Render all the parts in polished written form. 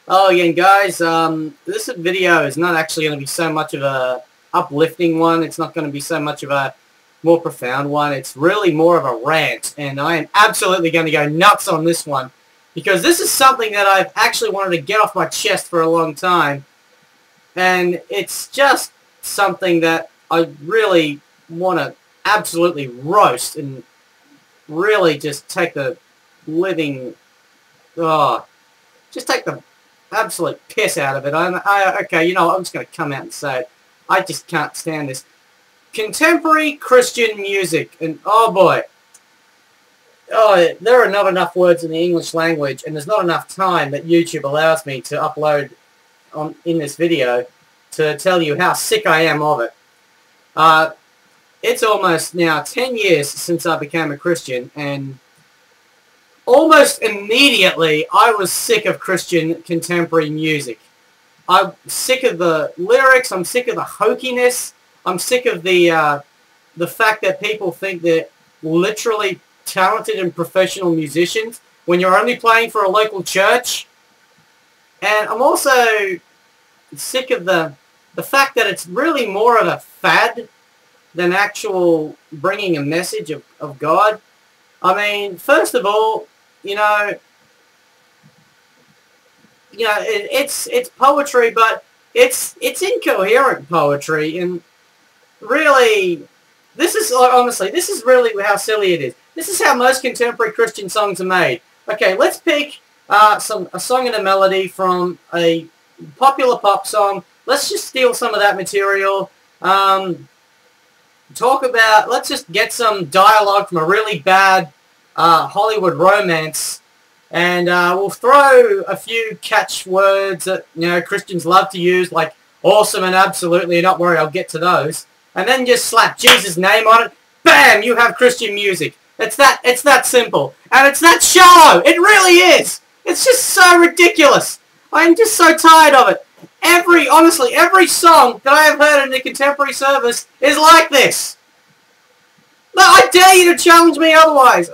Oh, again, guys, this video is not actually going to be so much of a uplifting one. It's not going to be so much of a more profound one. It's really more of a rant, and I am absolutely going to go nuts on this one because this is something that I've actually wanted to get off my chest for a long time, and it's just something that I really want to absolutely roast and really just take the living, just take the absolute piss out of it. Okay, you know what, I'm just going to come out and say it. I just can't stand this. Contemporary Christian music, and oh boy, there are not enough words in the English language, and there's not enough time that YouTube allows me to upload in this video to tell you how sick I am of it. It's almost now 10 years since I became a Christian, and almost immediately I was sick of Christian contemporary music. I'm sick of the lyrics, I'm sick of the hokiness, I'm sick of the fact that people think they're literally talented and professional musicians when you're only playing for a local church. And I'm also sick of the fact that it's really more of a fad than actual bringing a message of God. I mean, first of all, it's poetry, but it's incoherent poetry, and really, this is really how silly it is. This is how most contemporary Christian songs are made. Okay, let's pick a song and a melody from a popular pop song. Let's just steal some of that material. Let's just get some dialogue from a really bad Hollywood romance, and we'll throw a few catchwords that Christians love to use, like awesome and absolutely. Don't worry, I'll get to those. And then just slap Jesus' name on it. Bam! You have Christian music. It's that simple, and it's that shallow. It really is. It's just so ridiculous. I'm just so tired of it. Honestly, every song that I have heard in the contemporary service is like this. No, I dare you to challenge me otherwise.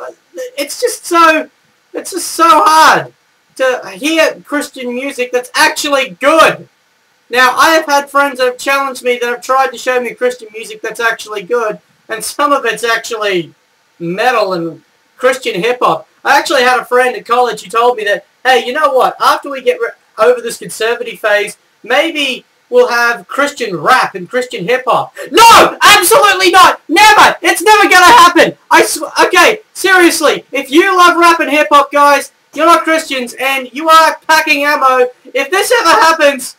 It's just so hard to hear Christian music that's actually good. Now, I have had friends that have challenged me, that have tried to show me Christian music that's actually good, and some of it's actually metal and Christian hip-hop. I actually had a friend at college who told me that, hey, you know what, after we get over this conservative phase, maybe we'll have Christian rap and Christian hip-hop. No! Absolutely not! Never! It's never gonna happen! Okay, seriously, if you love rap and hip-hop, guys, you're not Christians, and you are packing ammo. If this ever happens,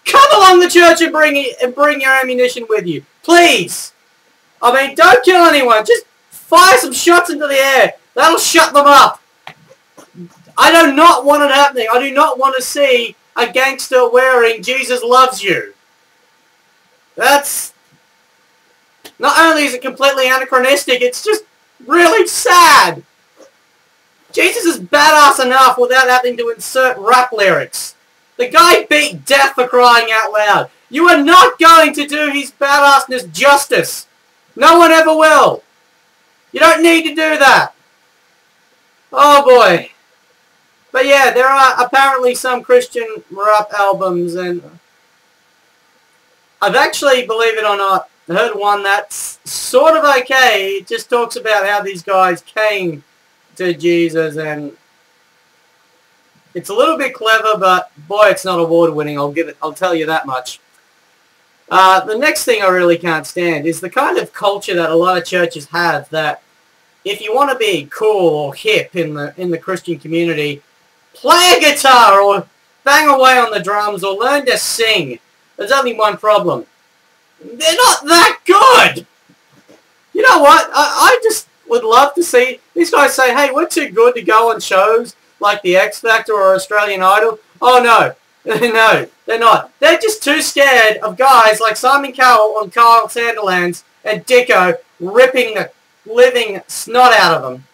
come along the church and bring your ammunition with you. Please! I mean, don't kill anyone. Just fire some shots into the air. That'll shut them up. I do not want it happening. I do not want to see a gangster wearing Jesus Loves You. That's... Not only is it completely anachronistic, it's just really sad. Jesus is badass enough without having to insert rap lyrics. The guy beat death, for crying out loud. You are not going to do his badassness justice. No one ever will. You don't need to do that. Oh boy. But yeah, there are apparently some Christian rap albums, and I've actually, believe it or not, heard one that's sort of okay. It just talks about how these guys came to Jesus, and it's a little bit clever, but boy, it's not award-winning. I'll tell you that much. The next thing I really can't stand is the kind of culture that a lot of churches have, that if you want to be cool or hip in the Christian community, play a guitar or bang away on the drums or learn to sing. There's only one problem. They're not that good! You know what? I just would love to see these guys say, hey, we're too good to go on shows like the X Factor or Australian Idol. Oh no. No, they're not. They're just too scared of guys like Simon Cowell on Kyle Sandilands and Dicko ripping the living snot out of them.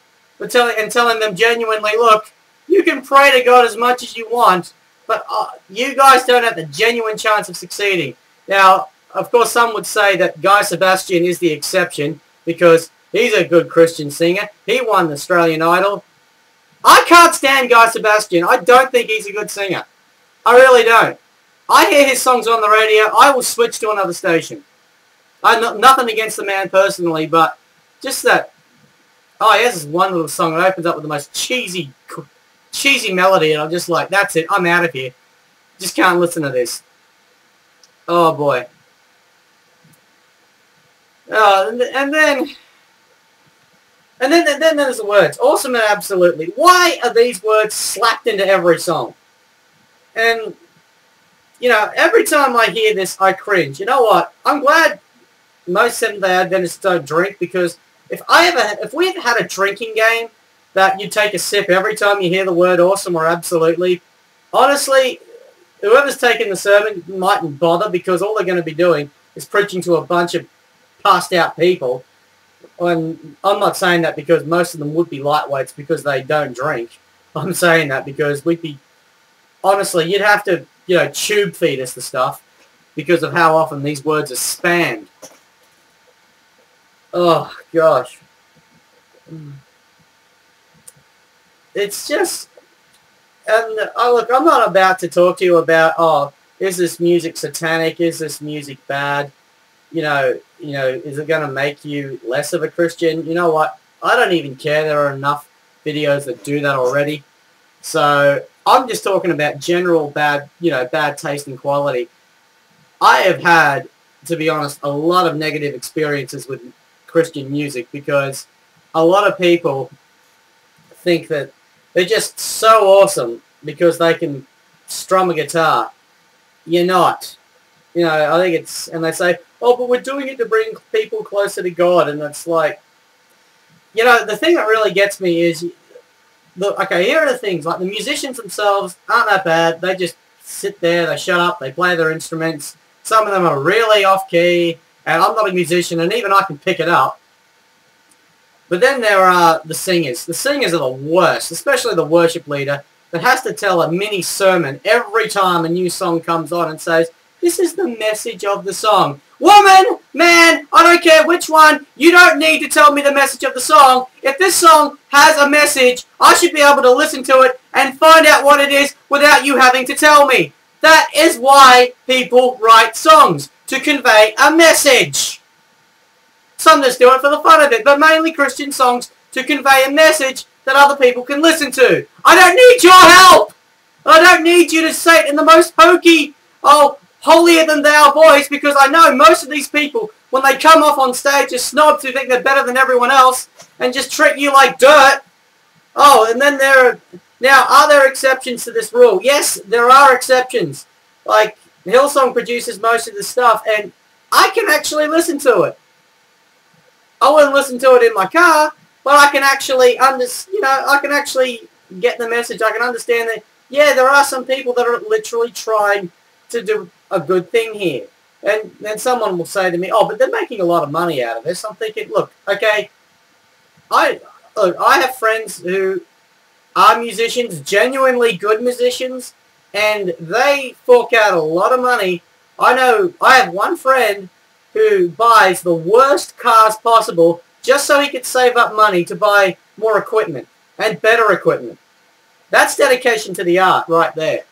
Telling them genuinely, look, you can pray to God as much as you want, but you guys don't have the genuine chance of succeeding. Now, of course, some would say that Guy Sebastian is the exception because he's a good Christian singer. He won the Australian Idol. I can't stand Guy Sebastian. I don't think he's a good singer. I really don't. I hear his songs on the radio, I will switch to another station. Nothing against the man personally, but just that, oh, he has this one little song that opens up with the most cheesy melody, and I'm just like, that's it, I'm out of here. Just can't listen to this. Oh, boy. And then there's the words. Awesome and absolutely. Why are these words slapped into every song? And, you know, every time I hear this, I cringe. You know what? I'm glad most Seventh-day Adventists don't drink, because if we ever had a drinking game that you take a sip every time you hear the word awesome or absolutely, honestly, whoever's taking the sermon mightn't bother, because all they're going to be doing is preaching to a bunch of passed out people. And I'm not saying that because most of them would be lightweights because they don't drink. I'm saying that because honestly, you'd have to, you know, tube feed us the stuff because of how often these words are spammed. Oh, gosh. It's just, and look, I'm not about to talk to you about, oh, is this music satanic? Is this music bad? You know, is it going to make you less of a Christian? You know what? I don't even care. There are enough videos that do that already. So I'm just talking about general bad taste and quality. I have had, to be honest, a lot of negative experiences with Christian music because a lot of people think that they're just so awesome because they can strum a guitar. You're not. You know, I think it's, and they say, oh, but we're doing it to bring people closer to God, and it's like, you know, the thing that really gets me is, okay, here are the things, like the musicians themselves aren't that bad. They just sit there, they shut up, they play their instruments. Some of them are really off-key, and I'm not a musician, and even I can pick it up. But then there are the singers. The singers are the worst, especially the worship leader that has to tell a mini sermon every time a new song comes on and says, this is the message of the song. Woman, man, I don't care which one, you don't need to tell me the message of the song. If this song has a message, I should be able to listen to it and find out what it is without you having to tell me. That is why people write songs, to convey a message. Some just do it for the fun of it, but mainly Christian songs to convey a message that other people can listen to. I don't need your help! I don't need you to say it in the most hokey, holier-than-thou voice, because I know most of these people, when they come off on stage, are snobs who think they're better than everyone else and just treat you like dirt. Oh, and then are there exceptions to this rule? Yes, there are exceptions. Like, Hillsong produces most of the stuff, and I can actually listen to it. I wouldn't listen to it in my car, but I can actually I can actually get the message. I can understand that, yeah, there are some people that are literally trying to do a good thing here. And then someone will say to me, oh, but they're making a lot of money out of this. I'm thinking, look, okay, I have friends who are musicians, genuinely good musicians, and they fork out a lot of money. I have one friend who buys the worst cars possible just so he could save up money to buy more equipment and better equipment. That's dedication to the art right there.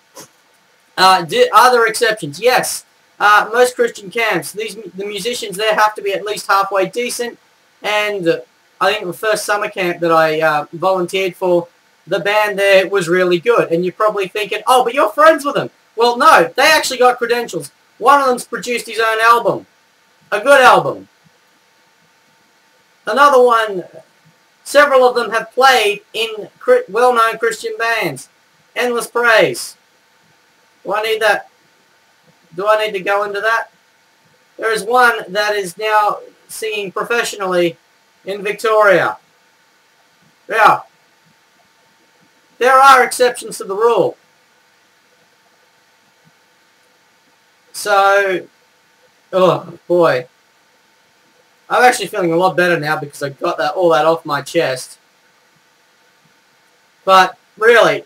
Are there exceptions? Yes. Most Christian camps, the musicians there have to be at least halfway decent, and I think the first summer camp that I volunteered for, the band there was really good. And you're probably thinking, oh, but you're friends with them. Well, no, they actually got credentials. One of them's produced his own album. A good album. Another one, several of them have played in well-known Christian bands. Endless Praise. Do I need that? Do I need to go into that? There is one that is now singing professionally in Victoria. Yeah. There are exceptions to the rule. So, oh boy. I'm actually feeling a lot better now because I got all that off my chest. But really,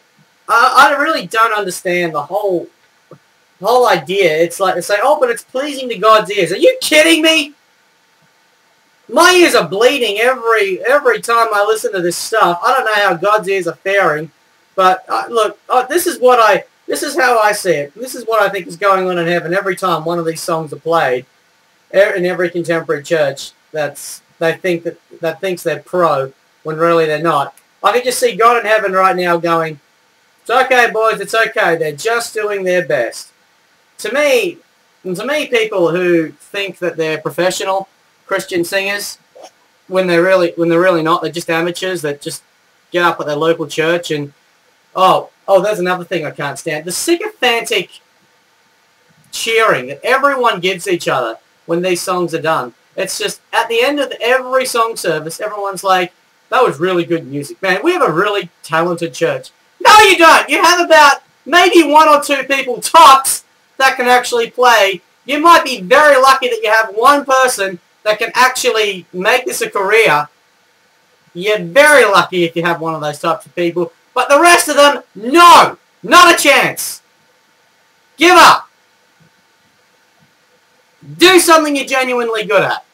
I really don't understand the whole idea. It's like they say, oh, but it's pleasing to God's ears. Are you kidding me? My ears are bleeding every time I listen to this stuff. I don't know how God's ears are faring, but look, this is what This is how I see it. This is what I think is going on in heaven every time one of these songs are played in every contemporary church that thinks they're pro when really they're not. I can just see God in heaven right now going, "It's okay, boys, it's okay. They're just doing their best." To me, people who think that they're professional Christian singers, when they're really not, they're just amateurs that just get up at their local church and oh, there's another thing I can't stand. The sycophantic cheering that everyone gives each other when these songs are done. It's just, at the end of every song service, everyone's like, "That was really good music. Man, we have a really talented church." No, you don't. You have about maybe 1 or 2 people tops that can actually play. You might be very lucky that you have one person that can actually make this a career. You're very lucky if you have one of those types of people. But the rest of them, no! Not a chance! Give up! Do something you're genuinely good at.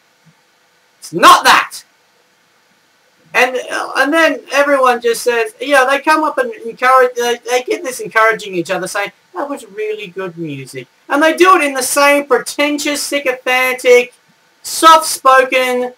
It's not that! And then everyone just says, they come up and encourage, they get this encouraging each other, saying, "That was really good music." And they do it in the same pretentious, sycophantic, soft-spoken,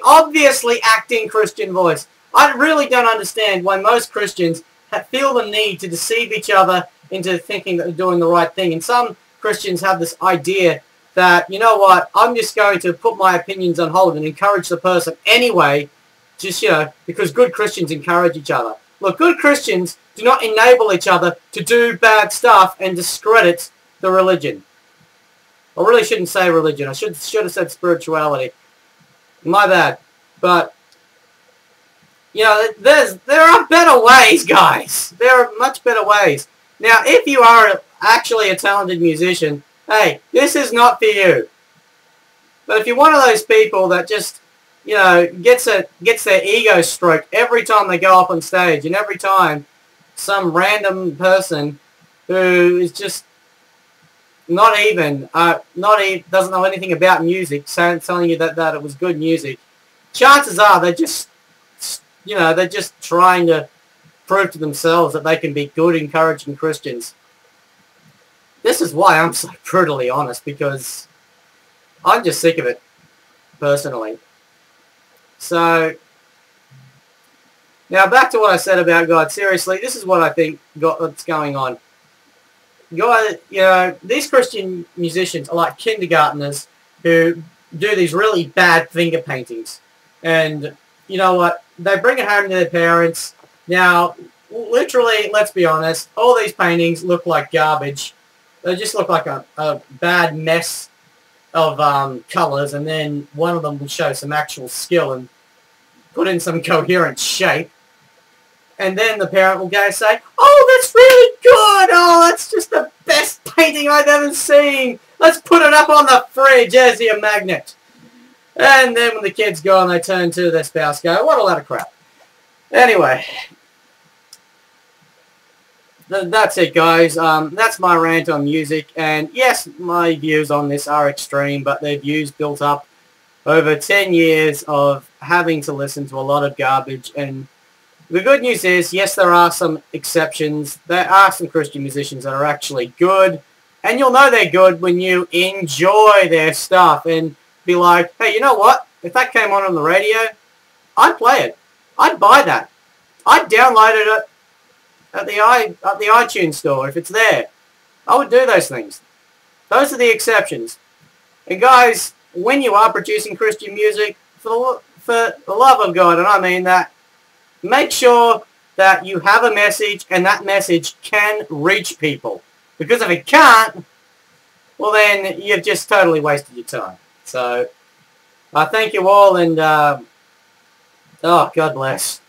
obviously acting Christian voice. I really don't understand why most Christians feel the need to deceive each other into thinking that they're doing the right thing. And some Christians have this idea that, you know what, I'm just going to put my opinions on hold and encourage the person anyway, just, because good Christians encourage each other. Look, good Christians do not enable each other to do bad stuff and discredit the religion. I really shouldn't say religion. I should have said spirituality. My bad. But, there are better ways, guys. There are much better ways. Now, if you are actually a talented musician, hey, this is not for you. But if you're one of those people that just, gets their ego stroked every time they go up on stage, and every time some random person who is just doesn't know anything about music, telling you that it was good music, chances are they're just trying to prove to themselves that they can be good, encouraging Christians. This is why I'm so brutally honest, because I'm just sick of it, personally. So, now back to what I said about God. Seriously, this is what I think what's going on. God, these Christian musicians are like kindergartners who do these really bad finger paintings. And, you know what? They bring it home to their parents. Now, literally, let's be honest, all these paintings look like garbage. They just look like a bad mess of colours, and then one of them will show some actual skill and put in some coherent shape. And then the parent will go and say, "Oh, that's really good! Oh, that's just the best painting I've ever seen! Let's put it up on the fridge as a magnet." And then when the kids go and they turn to their spouse, go, "What a lot of crap." Anyway, that's it, guys. That's my rant on music. And yes, my views on this are extreme, but they're views built up over 10 years of having to listen to a lot of garbage. And the good news is, yes, there are some exceptions. There are some Christian musicians that are actually good. And you'll know they're good when you enjoy their stuff and be like, "Hey, you know what? If that came on the radio, I'd play it. I'd buy that. I'd download it at the iTunes store if it's there." I would do those things. Those are the exceptions. And guys, when you are producing Christian music, for the love of God, and I mean that, make sure that you have a message and that message can reach people. Because if it can't, well then you've just totally wasted your time. So, I thank you all, and God bless.